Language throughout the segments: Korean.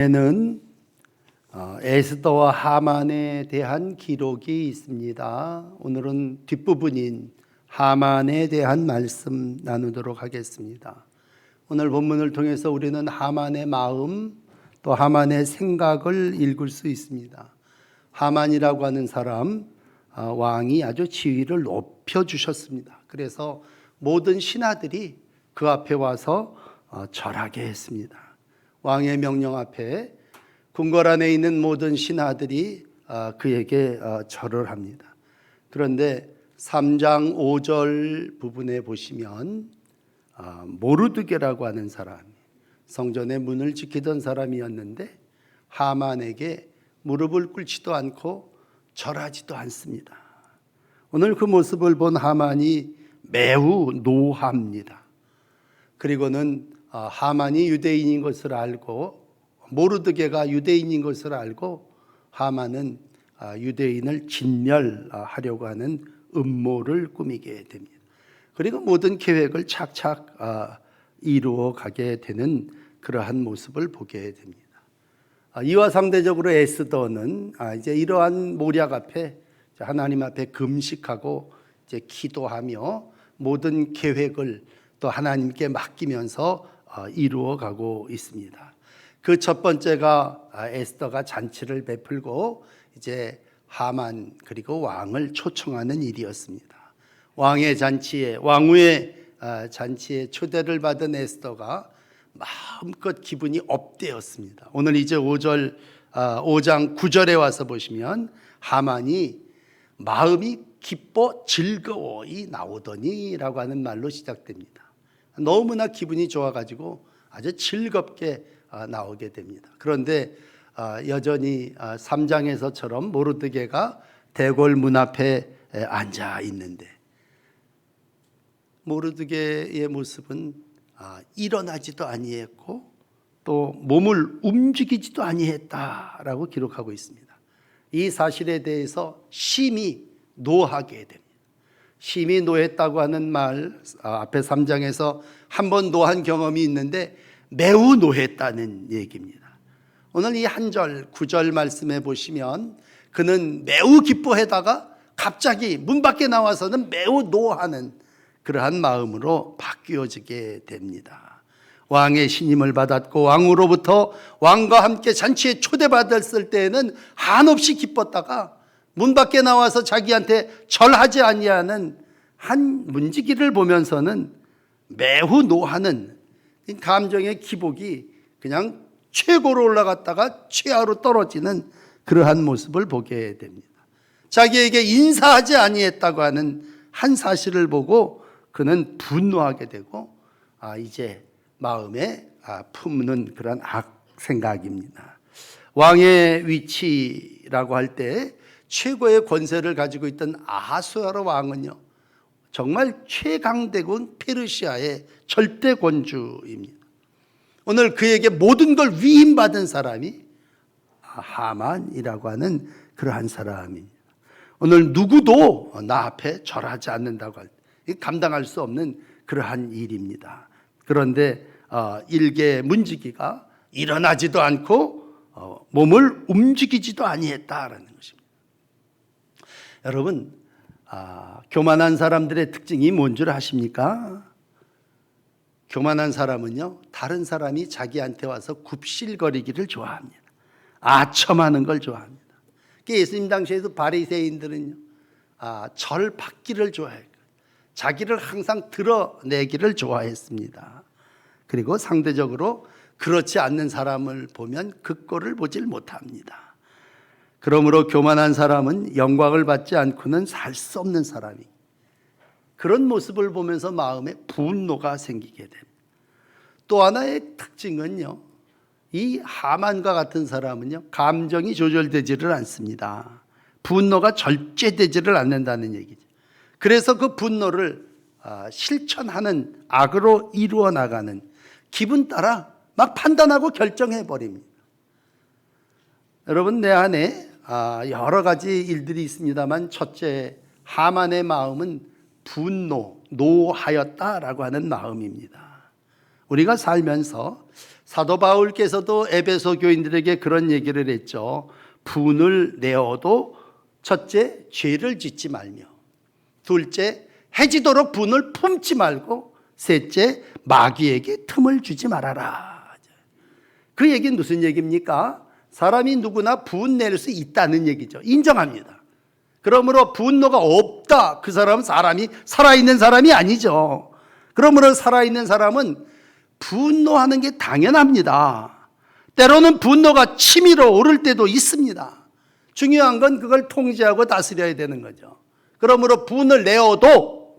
에는 에스더와 하만에 대한 기록이 있습니다. 오늘은 뒷부분인 하만에 대한 말씀 나누도록 하겠습니다. 오늘 본문을 통해서 우리는 하만의 마음 또 하만의 생각을 읽을 수 있습니다. 하만이라고 하는 사람, 왕이 아주 지위를 높여주셨습니다. 그래서 모든 신하들이 그 앞에 와서 절하게 했습니다. 왕의 명령 앞에 궁궐 안에 있는 모든 신하들이 그에게 절을 합니다. 그런데 3장 5절 부분에 보시면 모르드게라고 하는 사람, 성전의 문을 지키던 사람이었는데 하만에게 무릎을 꿇지도 않고 절하지도 않습니다. 오늘 그 모습을 본 하만이 매우 노합니다. 그리고는 하만이 유대인인 것을 알고 모르드게가 유대인인 것을 알고 하만은 유대인을 진멸하려고 하는 음모를 꾸미게 됩니다. 그리고 모든 계획을 착착 이루어 가게 되는 그러한 모습을 보게 됩니다. 이와 상대적으로 에스더는 이제 이러한 모략 앞에 하나님 앞에 금식하고 이제 기도하며 모든 계획을 또 하나님께 맡기면서 이루어 가고 있습니다. 그 첫 번째가 에스더가 잔치를 베풀고 이제 하만 그리고 왕을 초청하는 일이었습니다. 왕의 잔치에 왕후의 잔치에 초대를 받은 에스더가 마음껏 기분이 업되었습니다. 오늘 이제 5장 9절에 와서 보시면 하만이 마음이 기뻐 즐거워이 나오더니라고 하는 말로 시작됩니다. 너무나 기분이 좋아가지고 아주 즐겁게 나오게 됩니다. 그런데 여전히 3장에서처럼 모르드게가 대궐 문 앞에 앉아 있는데 모르드게의 모습은 일어나지도 아니했고 또 몸을 움직이지도 아니했다라고 기록하고 있습니다. 이 사실에 대해서 심히 노하게 됩니다. 심히 노했다고 하는 말 앞에 3장에서 한 번 노한 경험이 있는데 매우 노했다는 얘기입니다. 오늘 이 한 절 9절 말씀해 보시면 그는 매우 기뻐하다가 갑자기 문 밖에 나와서는 매우 노하는 그러한 마음으로 바뀌어지게 됩니다. 왕의 신임을 받았고 왕으로부터 왕과 함께 잔치에 초대받았을 때에는 한없이 기뻤다가 문 밖에 나와서 자기한테 절하지 아니하는 한 문지기를 보면서는 매우 노하는 감정의 기복이 그냥 최고로 올라갔다가 최하로 떨어지는 그러한 모습을 보게 됩니다. 자기에게 인사하지 아니했다고 하는 한 사실을 보고 그는 분노하게 되고 이제 마음에 품는 그런 악 생각입니다. 왕의 위치라고 할 때 최고의 권세를 가지고 있던 아하수에로 왕은요 정말 최강대국 페르시아의 절대 권주입니다. 오늘 그에게 모든 걸 위임받은 사람이 하만이라고 하는 그러한 사람입니다. 오늘 누구도 나 앞에 절하지 않는다고 할 때 감당할 수 없는 그러한 일입니다. 그런데 일개 문지기가 일어나지도 않고 몸을 움직이지도 아니했다라는 것입니다. 여러분, 교만한 사람들의 특징이 뭔 줄 아십니까? 교만한 사람은요 다른 사람이 자기한테 와서 굽실거리기를 좋아합니다. 아첨하는 걸 좋아합니다. 예수님 당시에도 바리새인들은요 절 받기를 좋아해요. 자기를 항상 드러내기를 좋아했습니다. 그리고 상대적으로 그렇지 않는 사람을 보면 그 꼴을 보질 못합니다. 그러므로 교만한 사람은 영광을 받지 않고는 살 수 없는 사람이 그런 모습을 보면서 마음에 분노가 생기게 됩니다. 또 하나의 특징은요 이 하만과 같은 사람은요 감정이 조절되지를 않습니다. 분노가 절제되지를 않는다는 얘기죠. 그래서 그 분노를 실천하는 악으로 이루어 나가는 기분 따라 막 판단하고 결정해 버립니다. 여러분 내 안에 여러 가지 일들이 있습니다만 첫째 하만의 마음은 분노, 노하였다라고 하는 마음입니다. 우리가 살면서 사도 바울께서도 에베소 교인들에게 그런 얘기를 했죠. 분을 내어도 첫째, 죄를 짓지 말며, 둘째, 해지도록 분을 품지 말고, 셋째, 마귀에게 틈을 주지 말아라. 그 얘기는 무슨 얘기입니까? 사람이 누구나 분낼 수 있다는 얘기죠. 인정합니다. 그러므로 분노가 없다. 그 사람은 사람이 살아있는 사람이 아니죠. 그러므로 살아있는 사람은 분노하는 게 당연합니다. 때로는 분노가 치밀어 오를 때도 있습니다. 중요한 건 그걸 통제하고 다스려야 되는 거죠. 그러므로 분을 내어도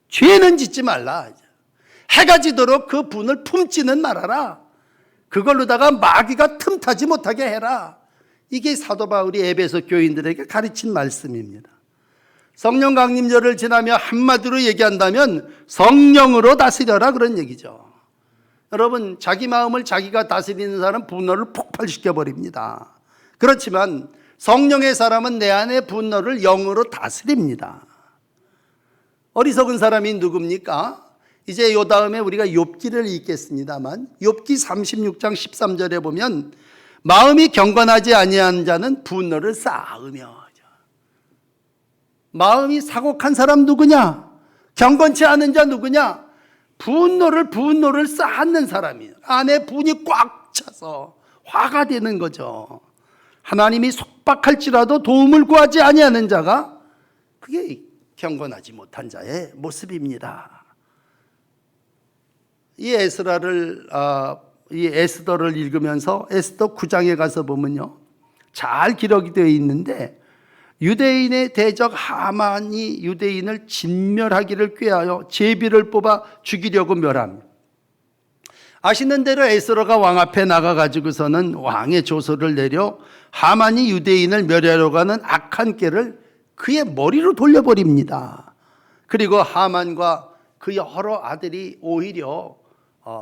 죄는 짓지 말라. 해가 지도록 그 분을 품지는 말아라. 그걸로다가 마귀가 틈타지 못하게 해라. 이게 사도 바울이 에베소 교인들에게 가르친 말씀입니다. 성령 강림절을 지나며 한마디로 얘기한다면 성령으로 다스려라 그런 얘기죠. 여러분, 자기 마음을 자기가 다스리는 사람은 분노를 폭발시켜 버립니다. 그렇지만 성령의 사람은 내 안의 분노를 영으로 다스립니다. 어리석은 사람이 누굽니까? 이제 요 다음에 우리가 욥기를 읽겠습니다만, 욥기 36장 13절에 보면 마음이 경건하지 아니한 자는 분노를 쌓으며. 마음이 사곡한 사람 누구냐? 경건치 않은 자 누구냐? 분노를 쌓는 사람이에요. 안에 분이 꽉 차서 화가 되는 거죠. 하나님이 속박할지라도 도움을 구하지 아니하는 자가, 그게 경건하지 못한 자의 모습입니다. 이 에스더를 읽으면서 에스더 9장에 가서 보면요, 잘 기록이 되어 있는데 유대인의 대적 하만이 유대인을 진멸하기를 꾀하여 제비를 뽑아 죽이려고 멸합니다. 아시는 대로 에스더가 왕 앞에 나가가지고서는 왕의 조서를 내려 하만이 유대인을 멸하려고 하는 악한 꾀를 그의 머리로 돌려버립니다. 그리고 하만과 그 여러 아들이 오히려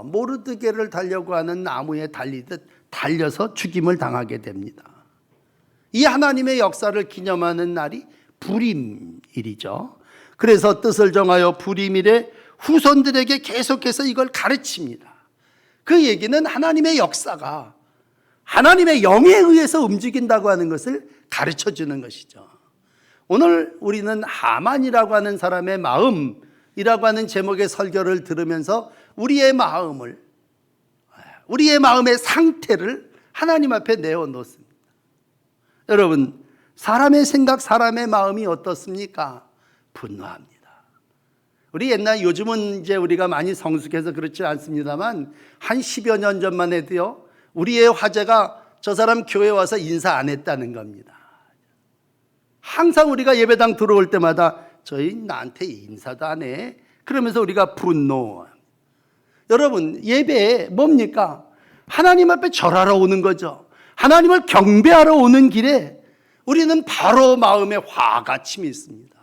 모르드게를 달려고 하는 나무에 달리듯 달려서 죽임을 당하게 됩니다. 이 하나님의 역사를 기념하는 날이 부림일이죠. 그래서 뜻을 정하여 부림일에 후손들에게 계속해서 이걸 가르칩니다. 그 얘기는 하나님의 역사가 하나님의 영에 의해서 움직인다고 하는 것을 가르쳐 주는 것이죠. 오늘 우리는 하만이라고 하는 사람의 마음이라고 하는 제목의 설교를 들으면서 우리의 마음의 상태를 하나님 앞에 내어놓습니다. 여러분, 사람의 생각, 사람의 마음이 어떻습니까? 분노합니다. 우리 요즘은 이제 우리가 많이 성숙해서 그렇지 않습니다만 한 10여 년 전만 해도요, 우리의 화제가 저 사람 교회 와서 인사 안 했다는 겁니다. 항상 우리가 예배당 들어올 때마다 저희 나한테 인사도 안 해. 그러면서 우리가 분노합니다. 여러분, 예배에 뭡니까? 하나님 앞에 절하러 오는 거죠. 하나님을 경배하러 오는 길에 우리는 바로 마음에 화가 침이 있습니다.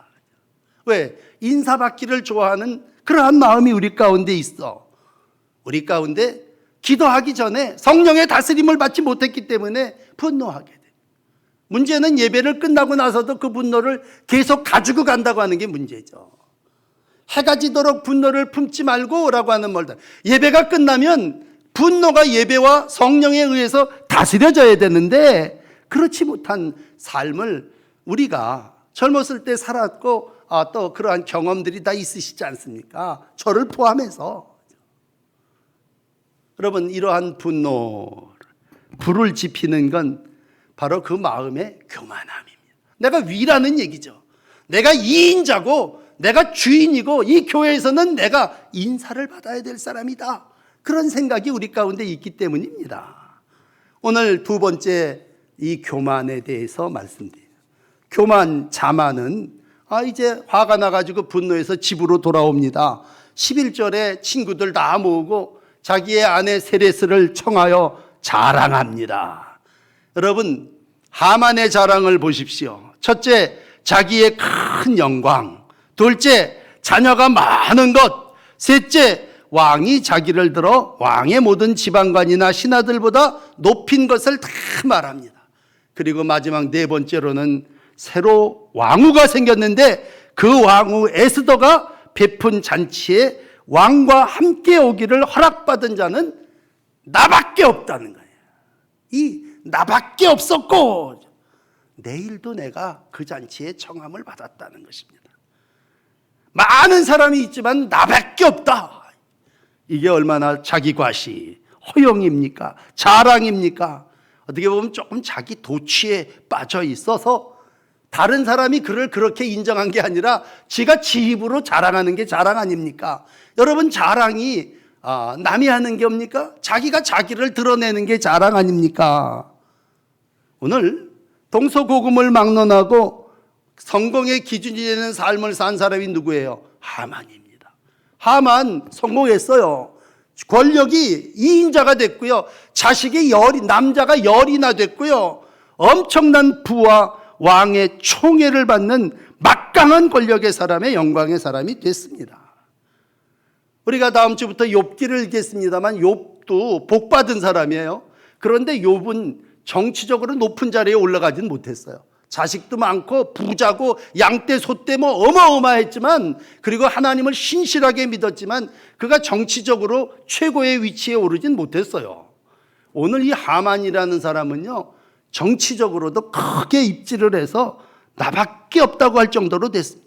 왜? 인사받기를 좋아하는 그러한 마음이 우리 가운데 있어. 우리 가운데 기도하기 전에 성령의 다스림을 받지 못했기 때문에 분노하게 돼. 문제는 예배를 끝나고 나서도 그 분노를 계속 가지고 간다고 하는 게 문제죠. 해가 지도록 분노를 품지 말고 라고 하는 말다. 예배가 끝나면 분노가 예배와 성령에 의해서 다스려져야 되는데 그렇지 못한 삶을 우리가 젊었을 때 살았고 또 그러한 경험들이 다 있으시지 않습니까? 저를 포함해서. 여러분, 이러한 불을 지피는 건 바로 그 마음의 교만함입니다. 내가 위라는 얘기죠. 내가 2인자고 내가 주인이고 이 교회에서는 내가 인사를 받아야 될 사람이다. 그런 생각이 우리 가운데 있기 때문입니다. 오늘 두 번째 이 교만에 대해서 말씀드려요. 교만, 자만은 이제 화가 나가지고 분노해서 집으로 돌아옵니다. 11절에 친구들 다 모으고 자기의 아내 세레스를 청하여 자랑합니다. 여러분, 하만의 자랑을 보십시오. 첫째, 자기의 큰 영광. 둘째, 자녀가 많은 것. 셋째, 왕이 자기를 들어 왕의 모든 지방관이나 신하들보다 높인 것을 다 말합니다. 그리고 마지막 네 번째로는 새로 왕후가 생겼는데 그 왕후 에스더가 베푼 잔치에 왕과 함께 오기를 허락받은 자는 나밖에 없다는 거예요. 이 나밖에 없었고 내일도 내가 그 잔치에 청함을 받았다는 것입니다. 많은 사람이 있지만 나밖에 없다. 이게 얼마나 자기 과시, 허영입니까? 자랑입니까? 어떻게 보면 조금 자기 도취에 빠져 있어서 다른 사람이 그를 그렇게 인정한 게 아니라 지가 지 입으로 자랑하는 게 자랑 아닙니까? 여러분, 자랑이 남이 하는 게 뭡니까? 자기가 자기를 드러내는 게 자랑 아닙니까? 오늘 동서고금을 막론하고 성공의 기준이 되는 삶을 산 사람이 누구예요? 하만입니다. 하만 성공했어요. 권력이 2인자가 됐고요. 자식이 남자가 열이나 됐고요. 엄청난 부와 왕의 총애를 받는 막강한 권력의 사람의 영광의 사람이 됐습니다. 우리가 다음 주부터 욥기를 읽겠습니다만 욥도 복받은 사람이에요. 그런데 욥은 정치적으로 높은 자리에 올라가진 못했어요. 자식도 많고 부자고 양떼 소떼 뭐 어마어마했지만, 그리고 하나님을 신실하게 믿었지만 그가 정치적으로 최고의 위치에 오르진 못했어요. 오늘 이 하만이라는 사람은요, 정치적으로도 크게 입지를 해서 나밖에 없다고 할 정도로 됐습니다.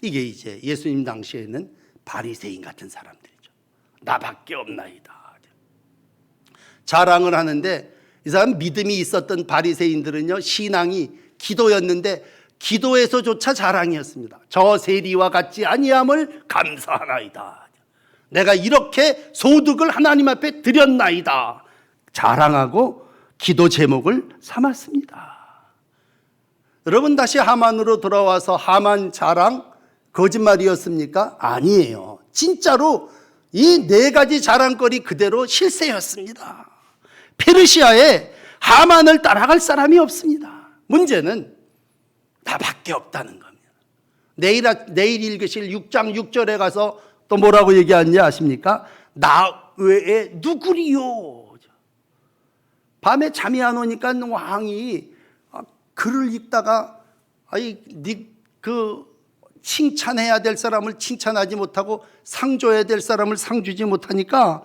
이게 이제 예수님 당시에는 바리새인 같은 사람들이죠. 나밖에 없나이다. 자랑을 하는데, 이 사람 믿음이 있었던 바리새인들은요, 신앙이 기도였는데 기도에서조차 자랑이었습니다. 저 세리와 같지 아니함을 감사하나이다. 내가 이렇게 소득을 하나님 앞에 드렸나이다. 자랑하고 기도 제목을 삼았습니다. 여러분, 다시 하만으로 돌아와서 하만 자랑 거짓말이었습니까? 아니에요. 진짜로 이 4가지 자랑거리 그대로 실세였습니다. 페르시아에 하만을 따라갈 사람이 없습니다. 문제는 나밖에 없다는 겁니다. 내일 읽으실 6장 6절에 가서 또 뭐라고 얘기하는지 아십니까? 나 외에 누구리요? 밤에 잠이 안 오니까 왕이 글을 읽다가 칭찬해야 될 사람을 칭찬하지 못하고 상 줘야 될 사람을 상 주지 못하니까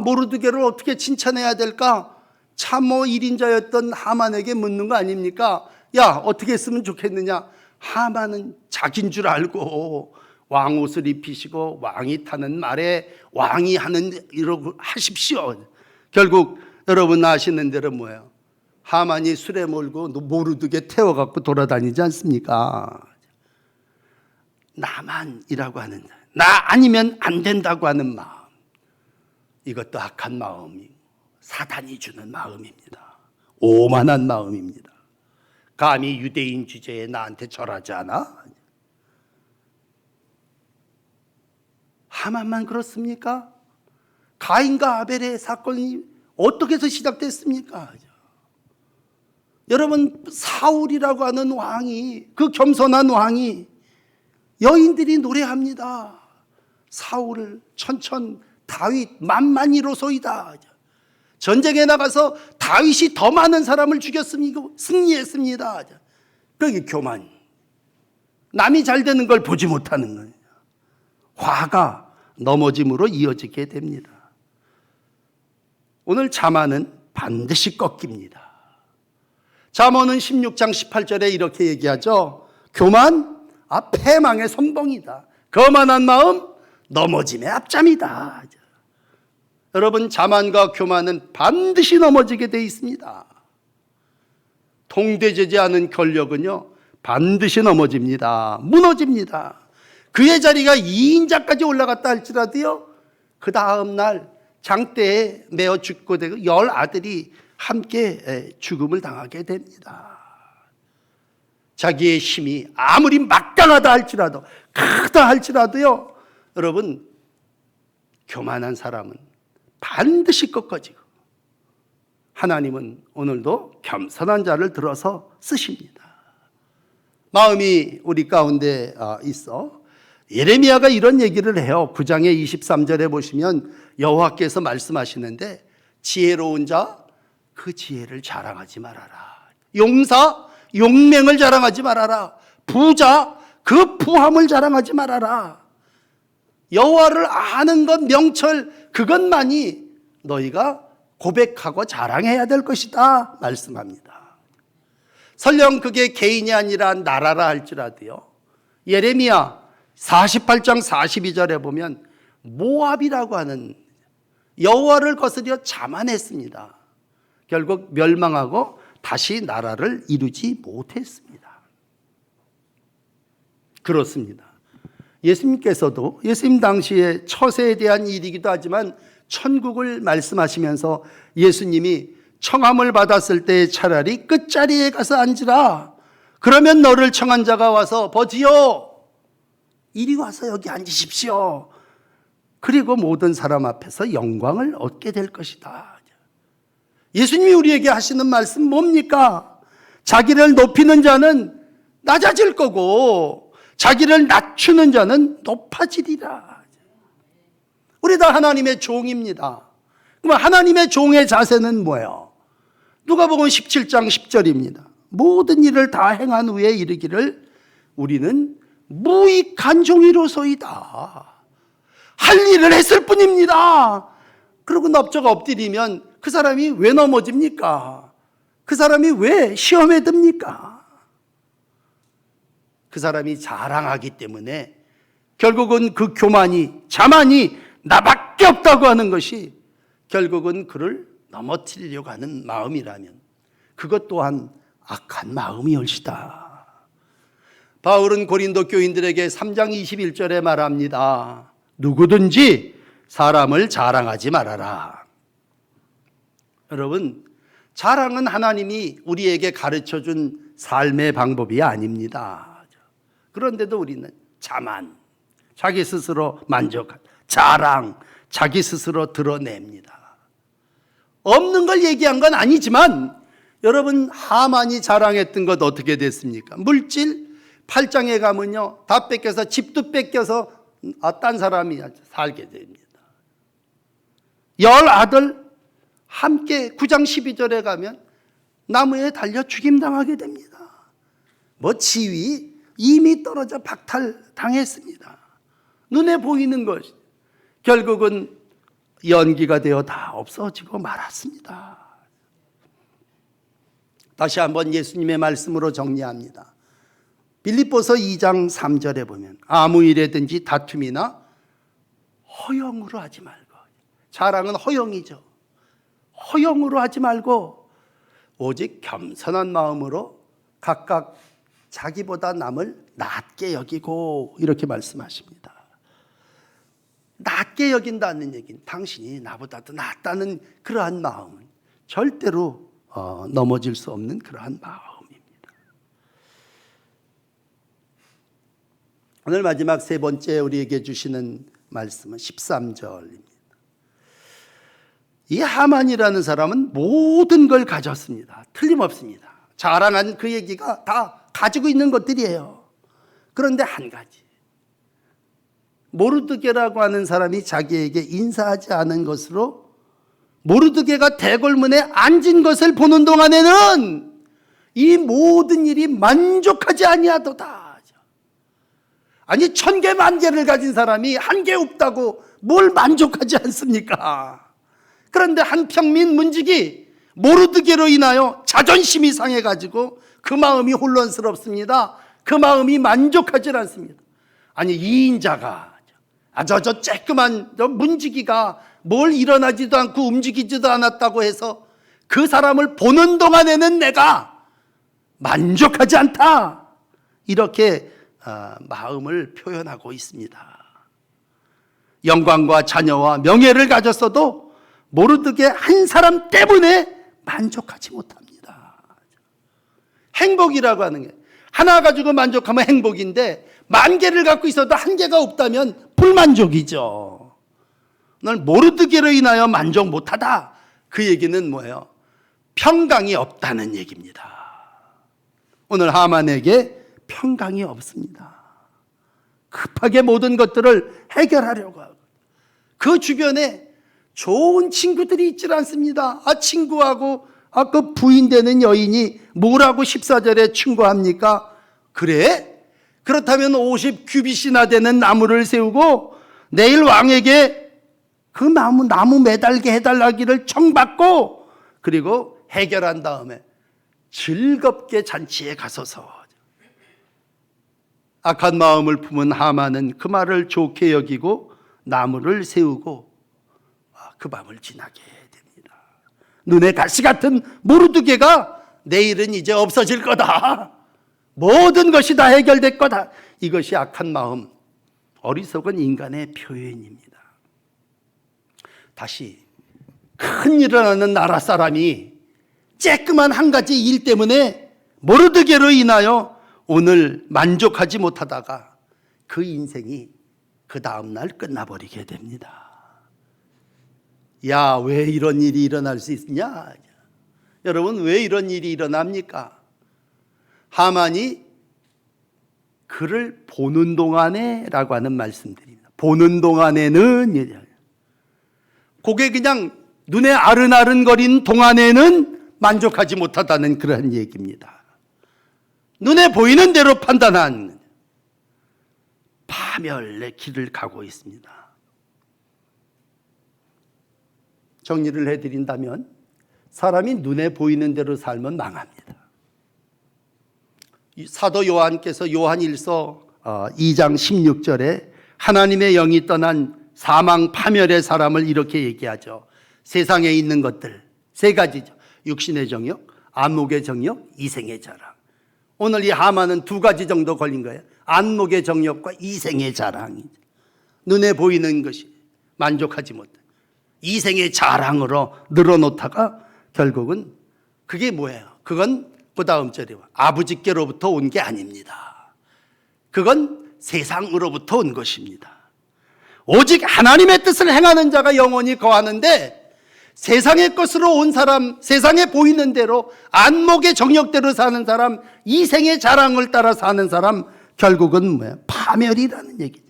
모르드게를 어떻게 칭찬해야 될까? 참모 1인자였던 하만에게 묻는 거 아닙니까? 야, 어떻게 했으면 좋겠느냐? 하만은 자기인 줄 알고 왕 옷을 입히시고 왕이 타는 말에 왕이 하는 이러고 하십시오. 결국 여러분 아시는 대로 뭐예요? 하만이 술에 몰고 모르드게 태워갖고 돌아다니지 않습니까? 나만이라고 하는, 나 아니면 안 된다고 하는 마음, 이것도 악한 마음이 사단이 주는 마음입니다. 오만한 마음입니다. 감히 유대인 주제에 나한테 절하지 않아? 하만만 그렇습니까? 가인과 아벨의 사건이 어떻게 해서 시작됐습니까? 여러분, 사울이라고 하는 왕이, 그 겸손한 왕이, 여인들이 노래합니다. 사울을 천천 다윗 만만이로소이다. 전쟁에 나가서 다윗이 더 많은 사람을 죽였습니다. 승리했습니다. 그게 교만. 남이 잘 되는 걸 보지 못하는 거예요. 화가 넘어짐으로 이어지게 됩니다. 오늘 잠언은 반드시 꺾입니다. 잠언은 16장 18절에 이렇게 얘기하죠. 교만, 패망의 선봉이다. 거만한 마음, 넘어짐의 앞잠이다. 여러분, 자만과 교만은 반드시 넘어지게 돼 있습니다. 통되지 않은 권력은요, 반드시 넘어집니다. 무너집니다. 그의 자리가 2인자까지 올라갔다 할지라도요, 그 다음 날 장대에 매어 죽고 되고 10아들이 함께 죽음을 당하게 됩니다. 자기의 힘이 아무리 막강하다 할지라도, 크다 할지라도요, 여러분, 교만한 사람은 반드시 꺾어지고, 하나님은 오늘도 겸손한 자를 들어서 쓰십니다. 마음이 우리 가운데 있어 예레미야가 이런 얘기를 해요. 9장의 23절에 보시면 여호와께서 말씀하시는데, 지혜로운 자 그 지혜를 자랑하지 말아라. 용사 용맹을 자랑하지 말아라. 부자 그 부함을 자랑하지 말아라. 여호와를 아는 것, 명철, 그것만이 너희가 고백하고 자랑해야 될 것이다 말씀합니다. 설령 그게 개인이 아니라 나라라 할지라도요, 예레미야 48장 42절에 보면 모압이라고 하는, 여호와를 거스려 자만했습니다. 결국 멸망하고 다시 나라를 이루지 못했습니다. 그렇습니다. 예수님께서도 예수님 당시의 처세에 대한 일이기도 하지만 천국을 말씀하시면서 예수님이 청함을 받았을 때 차라리 끝자리에 가서 앉으라. 그러면 너를 청한 자가 와서 버지요, 이리 와서 여기 앉으십시오. 그리고 모든 사람 앞에서 영광을 얻게 될 것이다. 예수님이 우리에게 하시는 말씀 뭡니까? 자기를 높이는 자는 낮아질 거고 자기를 낮추는 자는 높아지리라. 우리 다 하나님의 종입니다. 그럼 하나님의 종의 자세는 뭐예요? 누가복음 17장 10절입니다. 모든 일을 다 행한 후에 이르기를 우리는 무익한 종이로소이다. 할 일을 했을 뿐입니다. 그러고 넙저가 엎드리면 그 사람이 왜 넘어집니까? 그 사람이 왜 시험에 듭니까? 그 사람이 자랑하기 때문에 결국은 그 교만이, 자만이 나밖에 없다고 하는 것이 결국은 그를 넘어뜨리려고 하는 마음이라면 그것 또한 악한 마음이올시다. 바울은 고린도 교인들에게 3장 21절에 말합니다. 누구든지 사람을 자랑하지 말아라. 여러분, 자랑은 하나님이 우리에게 가르쳐준 삶의 방법이 아닙니다. 그런데도 우리는 자만, 자기 스스로 만족한, 자랑, 자기 스스로 드러냅니다. 없는 걸 얘기한 건 아니지만 여러분, 하만이 자랑했던 것 어떻게 됐습니까? 물질 8장에 가면요, 다 뺏겨서, 집도 뺏겨서 딴 사람이 살게 됩니다. 10 아들 함께 9장 12절에 가면 나무에 달려 죽임당하게 됩니다. 뭐 지위 이미 떨어져 박탈당했습니다. 눈에 보이는 것이 결국은 연기가 되어 다 없어지고 말았습니다. 다시 한번 예수님의 말씀으로 정리합니다. 빌립보서 2장 3절에 보면 아무 일에든지 다툼이나 허영으로 하지 말고, 자랑은 허영이죠. 허영으로 하지 말고 오직 겸손한 마음으로 각각 자기보다 남을 낮게 여기고, 이렇게 말씀하십니다. 낮게 여긴다는 얘기는 당신이 나보다도 낫다는 그러한 마음은 절대로 넘어질 수 없는 그러한 마음입니다. 오늘 마지막 세 번째 우리에게 주시는 말씀은 13절입니다. 이 하만이라는 사람은 모든 걸 가졌습니다. 틀림없습니다. 자랑한 그 얘기가 다 가지고 있는 것들이에요. 그런데 한 가지, 모르드게라고 하는 사람이 자기에게 인사하지 않은 것으로 모르드게가 대궐문에 앉은 것을 보는 동안에는 이 모든 일이 만족하지 아니하도다. 아니, 1000개 만개를 가진 사람이 한 개 없다고 뭘 만족하지 않습니까? 그런데 한 평민 문직이 모르드게로 인하여 자존심이 상해가지고 그 마음이 혼란스럽습니다. 그 마음이 만족하지 않습니다. 아니, 2인자가 저 쬐끄만 저 문지기가 뭘 일어나지도 않고 움직이지도 않았다고 해서 그 사람을 보는 동안에는 내가 만족하지 않다, 이렇게 마음을 표현하고 있습니다. 영광과 자녀와 명예를 가졌어도 모르드게 한 사람 때문에 만족하지 못합니다. 행복이라고 하는 게 하나 가지고 만족하면 행복인데 10,000개를 갖고 있어도 1개가 없다면 불만족이죠. 넌 모르드게로 인하여 만족 못하다, 그 얘기는 뭐예요? 평강이 없다는 얘기입니다. 오늘 하만에게 평강이 없습니다. 급하게 모든 것들을 해결하려고 하고, 그 주변에 좋은 친구들이 있질 않습니다. 친구하고 그 부인 되는 여인이 뭐라고 14절에 충고합니까? 그래? 그렇다면 50규빗이나 되는 나무를 세우고 내일 왕에게 그 나무 매달게 해달라기를 청받고 그리고 해결한 다음에 즐겁게 잔치에 가소서. 악한 마음을 품은 하만은 그 말을 좋게 여기고 나무를 세우고 그 밤을 지나게 됩니다. 눈에 가시 같은 모르드게가 내일은 이제 없어질 거다. 모든 것이 다 해결될 거다. 이것이 악한 마음, 어리석은 인간의 표현입니다. 다시 큰 일을 하는 나라 사람이 쬐끄만 한 가지 일 때문에 모르드게로 인하여 오늘 만족하지 못하다가 그 인생이 그 다음날 끝나버리게 됩니다. 야, 왜 이런 일이 일어날 수 있냐? 여러분, 왜 이런 일이 일어납니까? 하만이 그를 보는 동안에 라고 하는 말씀드립니다. 보는 동안에는, 그게 그냥 눈에 아른아른거리는 동안에는 만족하지 못하다는 그런 얘기입니다. 눈에 보이는 대로 판단한 파멸의 길을 가고 있습니다. 정리를 해드린다면 사람이 눈에 보이는 대로 살면 망합니다. 사도 요한께서 요한일서 2장 16절에 하나님의 영이 떠난 사망 파멸의 사람을 이렇게 얘기하죠. 세상에 있는 것들 세 가지죠. 육신의 정욕, 안목의 정욕, 이생의 자랑. 오늘 이 하만은 두 가지 정도 걸린 거예요. 안목의 정욕과 이생의 자랑이죠. 눈에 보이는 것이 만족하지 못해 이생의 자랑으로 늘어놓다가 결국은 그게 뭐예요? 그건 그 다음 절에 아버지께로부터 온 게 아닙니다. 그건 세상으로부터 온 것입니다. 오직 하나님의 뜻을 행하는 자가 영원히 거하는데 세상의 것으로 온 사람, 세상에 보이는 대로 안목의 정욕대로 사는 사람, 이생의 자랑을 따라 사는 사람, 결국은 뭐예요? 파멸이라는 얘기죠.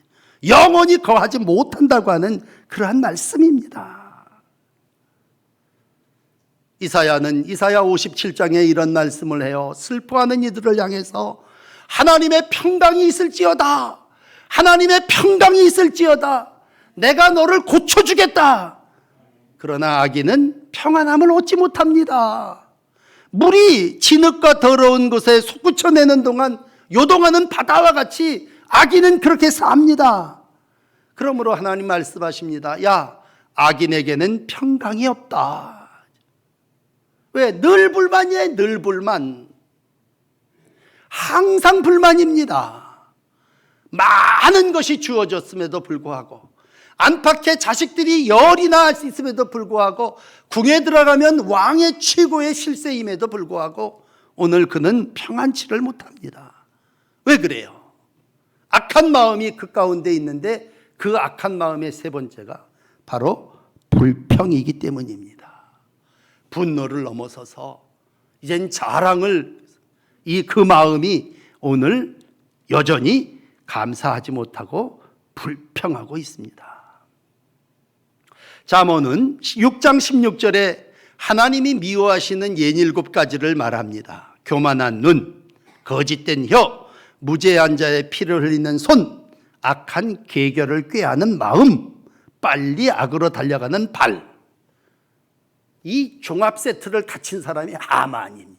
영원히 거하지 못한다고 하는 그러한 말씀입니다. 이사야는 이사야 57장에 이런 말씀을 해요. 슬퍼하는 이들을 향해서 하나님의 평강이 있을지어다. 하나님의 평강이 있을지어다. 내가 너를 고쳐주겠다. 그러나 악인은 평안함을 얻지 못합니다. 물이 진흙과 더러운 곳에 솟구쳐내는 동안 요동하는 바다와 같이 악인은 그렇게 삽니다. 그러므로 하나님 말씀하십니다. 야, 악인에게는 평강이 없다. 왜? 늘 불만이에요. 늘 불만. 항상 불만입니다. 많은 것이 주어졌음에도 불구하고 안팎에 자식들이 열이나 있음에도 불구하고 궁에 들어가면 왕의 최고의 실세임에도 불구하고 오늘 그는 평안치를 못합니다. 왜 그래요? 악한 마음이 그 가운데 있는데 그 악한 마음의 세 번째가 바로 불평이기 때문입니다. 분노를 넘어서서 이젠 자랑을 그 마음이 오늘 여전히 감사하지 못하고 불평하고 있습니다. 잠언은 6장 16절에 하나님이 미워하시는 67가지를 말합니다. 교만한 눈, 거짓된 혀, 무죄한 자의 피를 흘리는 손, 악한 계결을 꾀하는 마음, 빨리 악으로 달려가는 발. 이 종합 세트를 갖춘 사람이 하만입니다.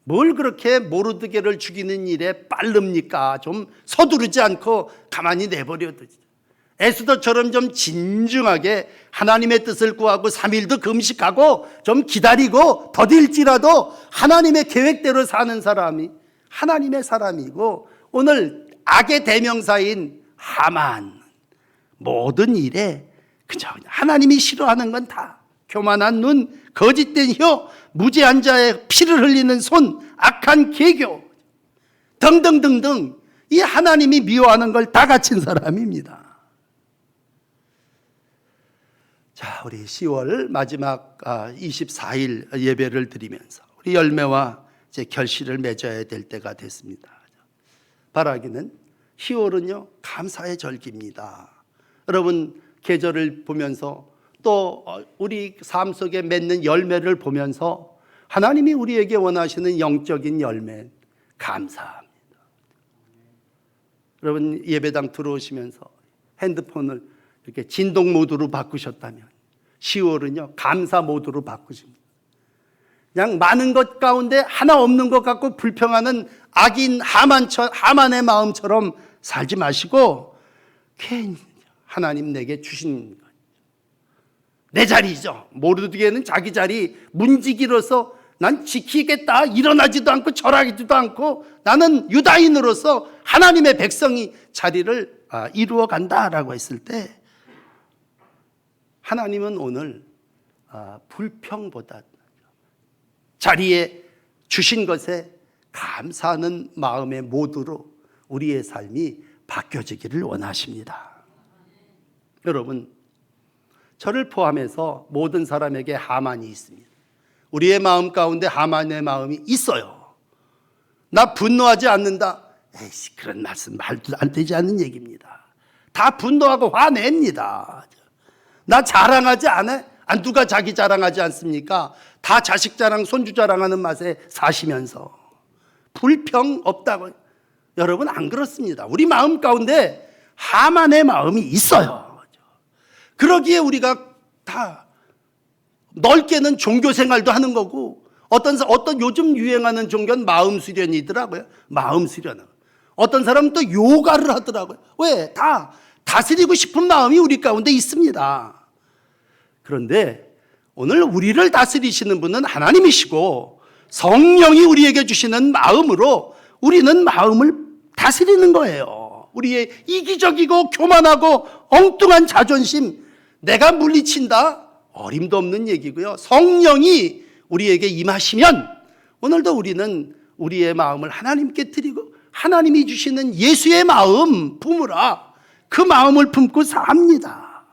뭘 그렇게 모르드게를 죽이는 일에 빠릅니까? 좀 서두르지 않고 가만히 내버려두지. 에스더처럼 좀 진중하게 하나님의 뜻을 구하고 3일도 금식하고 좀 기다리고 더딜지라도 하나님의 계획대로 사는 사람이 하나님의 사람이고, 오늘 악의 대명사인 하만, 모든 일에 그저 하나님이 싫어하는 건 다 교만한 눈, 거짓된 혀, 무죄한 자의 피를 흘리는 손, 악한 계교 등등등등, 이 하나님이 미워하는 걸 다 갖춘 사람입니다. 자, 우리 10월 마지막 24일 예배를 드리면서 우리 열매와 이제 결실을 맺어야 될 때가 됐습니다. 바라기는 10월은요 감사의 절기입니다. 여러분 계절을 보면서 또 우리 삶 속에 맺는 열매를 보면서 하나님이 우리에게 원하시는 영적인 열매 감사합니다. 여러분 예배당 들어오시면서 핸드폰을 이렇게 진동 모드로 바꾸셨다면 10월은요 감사 모드로 바꾸십니다. 그냥 많은 것 가운데 하나 없는 것 같고 불평하는 악인 하만의 마음처럼 살지 마시고 괜히 하나님 내게 주신 것, 내 자리죠. 모르드게는 자기 자리 문지기로서 난 지키겠다 일어나지도 않고 절하지도 않고 나는 유다인으로서 하나님의 백성이 자리를 이루어 간다라고 했을 때 하나님은 오늘 불평보다 자리에 주신 것에 감사하는 마음의 모두로 우리의 삶이 바뀌어지기를 원하십니다. 여러분, 저를 포함해서 모든 사람에게 하만이 있습니다. 우리의 마음 가운데 하만의 마음이 있어요. 나 분노하지 않는다. 에이씨, 그런 말도 안 되지 않는 얘기입니다. 다 분노하고 화냅니다. 나 자랑하지 않아? 누가 자기 자랑하지 않습니까? 다 자식 자랑, 손주 자랑하는 맛에 사시면서 불평 없다고. 여러분 안 그렇습니다. 우리 마음 가운데 하만의 마음이 있어요. 그러기에 우리가 다 넓게는 종교 생활도 하는 거고 어떤 요즘 유행하는 종교는 마음 수련이더라고요. 마음 수련. 어떤 사람은 또 요가를 하더라고요. 왜? 다 다스리고 싶은 마음이 우리 가운데 있습니다. 그런데 오늘 우리를 다스리시는 분은 하나님이시고 성령이 우리에게 주시는 마음으로 우리는 마음을 다스리는 거예요. 우리의 이기적이고 교만하고 엉뚱한 자존심, 내가 물리친다? 어림도 없는 얘기고요. 성령이 우리에게 임하시면 오늘도 우리는 우리의 마음을 하나님께 드리고 하나님이 주시는 예수의 마음 품으라. 그 마음을 품고 삽니다.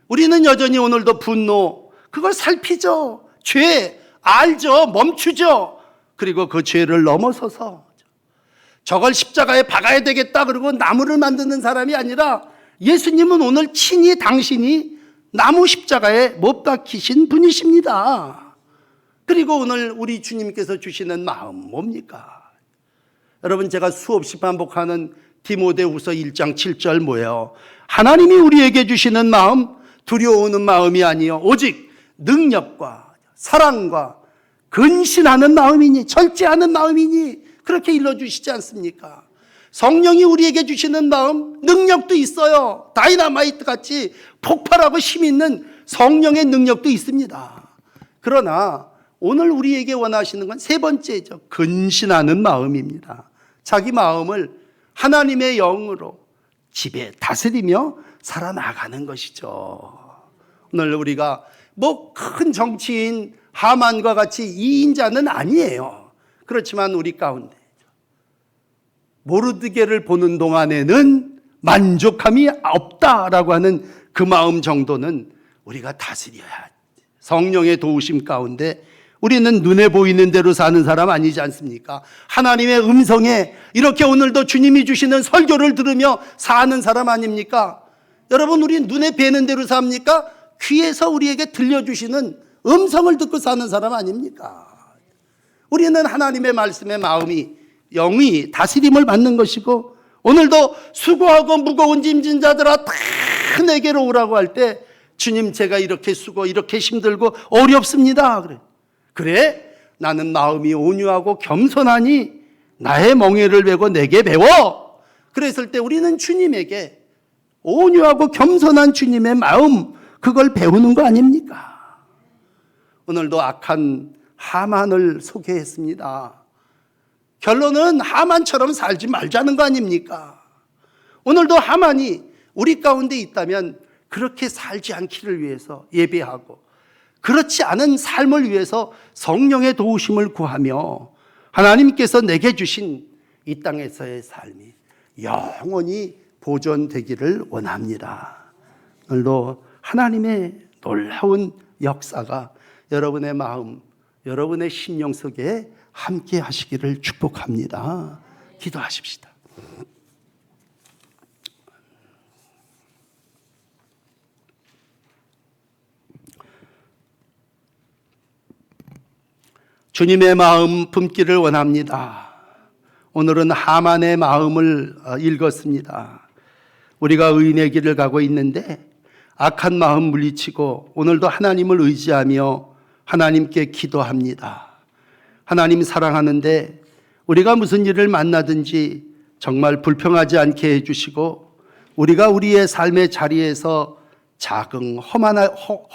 우리는 여전히 오늘도 분노, 그걸 살피죠. 죄 알죠. 멈추죠. 그리고 그 죄를 넘어서서 저걸 십자가에 박아야 되겠다 그러고 나무를 만드는 사람이 아니라 예수님은 오늘 친히 당신이 나무 십자가에 못 박히신 분이십니다. 그리고 오늘 우리 주님께서 주시는 마음 뭡니까? 여러분, 제가 수없이 반복하는 디모데후서 1장 7절 뭐예요? 하나님이 우리에게 주시는 마음, 두려워하는 마음이 아니요 오직 능력과 사랑과 근신하는 마음이니 절제하는 마음이니 그렇게 일러주시지 않습니까? 성령이 우리에게 주시는 마음, 능력도 있어요. 다이나마이트 같이 폭발하고 힘 있는 성령의 능력도 있습니다. 그러나 오늘 우리에게 원하시는 건 세 번째죠. 근신하는 마음입니다. 자기 마음을 하나님의 영으로 지배, 다스리며 살아나가는 것이죠. 오늘 우리가 뭐 큰 정치인 하만과 같이 이인자는 아니에요. 그렇지만 우리 가운데 모르드게를 보는 동안에는 만족함이 없다라고 하는 그 마음 정도는 우리가 다스려야 성령의 도우심 가운데 우리는 눈에 보이는 대로 사는 사람 아니지 않습니까? 하나님의 음성에 이렇게 오늘도 주님이 주시는 설교를 들으며 사는 사람 아닙니까? 여러분, 우리 눈에 뵈는 대로 삽니까? 귀에서 우리에게 들려주시는 음성을 듣고 사는 사람 아닙니까? 우리는 하나님의 말씀에 마음이 영이 다스림을 받는 것이고 오늘도 수고하고 무거운 짐진 자들아 다 내게로 오라고 할 때 주님 제가 이렇게 수고 이렇게 힘들고 어렵습니다. 그래 나는 마음이 온유하고 겸손하니 나의 멍에를 메고 내게 배워. 그랬을 때 우리는 주님에게 온유하고 겸손한 주님의 마음 그걸 배우는 거 아닙니까? 오늘도 악한 하만을 소개했습니다. 결론은 하만처럼 살지 말자는 거 아닙니까? 오늘도 하만이 우리 가운데 있다면 그렇게 살지 않기를 위해서 예배하고 그렇지 않은 삶을 위해서 성령의 도우심을 구하며 하나님께서 내게 주신 이 땅에서의 삶이 영원히 보존되기를 원합니다. 오늘도 하나님의 놀라운 역사가 여러분의 마음, 여러분의 심령 속에 함께 하시기를 축복합니다. 기도하십시다. 주님의 마음 품기를 원합니다. 오늘은 하만의 마음을 읽었습니다. 우리가 의인의 길을 가고 있는데 악한 마음 물리치고 오늘도 하나님을 의지하며 하나님께 기도합니다. 하나님 사랑하는데 우리가 무슨 일을 만나든지 정말 불평하지 않게 해주시고 우리가 우리의 삶의 자리에서 자긍,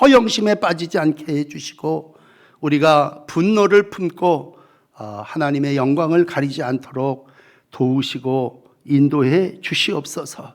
허영심에 빠지지 않게 해주시고 우리가 분노를 품고 하나님의 영광을 가리지 않도록 도우시고 인도해 주시옵소서.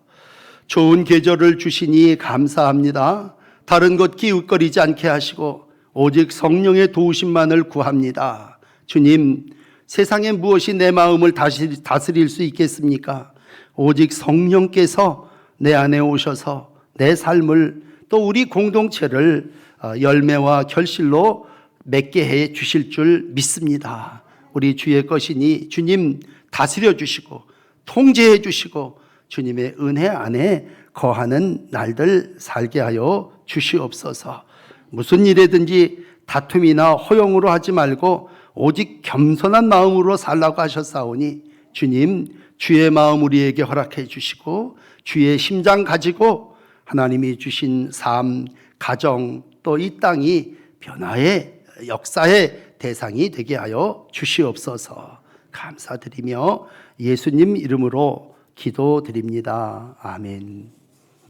좋은 계절을 주시니 감사합니다. 다른 것 기웃거리지 않게 하시고 오직 성령의 도우심만을 구합니다. 주님, 세상에 무엇이 내 마음을 다스릴 수 있겠습니까? 오직 성령께서 내 안에 오셔서 내 삶을 또 우리 공동체를 열매와 결실로 맺게 해 주실 줄 믿습니다. 우리 주의 것이니 주님 다스려 주시고 통제해 주시고 주님의 은혜 안에 거하는 날들 살게 하여 주시옵소서. 무슨 일이든지 다툼이나 허용으로 하지 말고 오직 겸손한 마음으로 살라고 하셨사오니 주님 주의 마음 우리에게 허락해 주시고 주의 심장 가지고 하나님이 주신 삶, 가정 또 이 땅이 변화의 역사의 대상이 되게 하여 주시옵소서. 감사드리며 예수님 이름으로 기도드립니다. 아멘.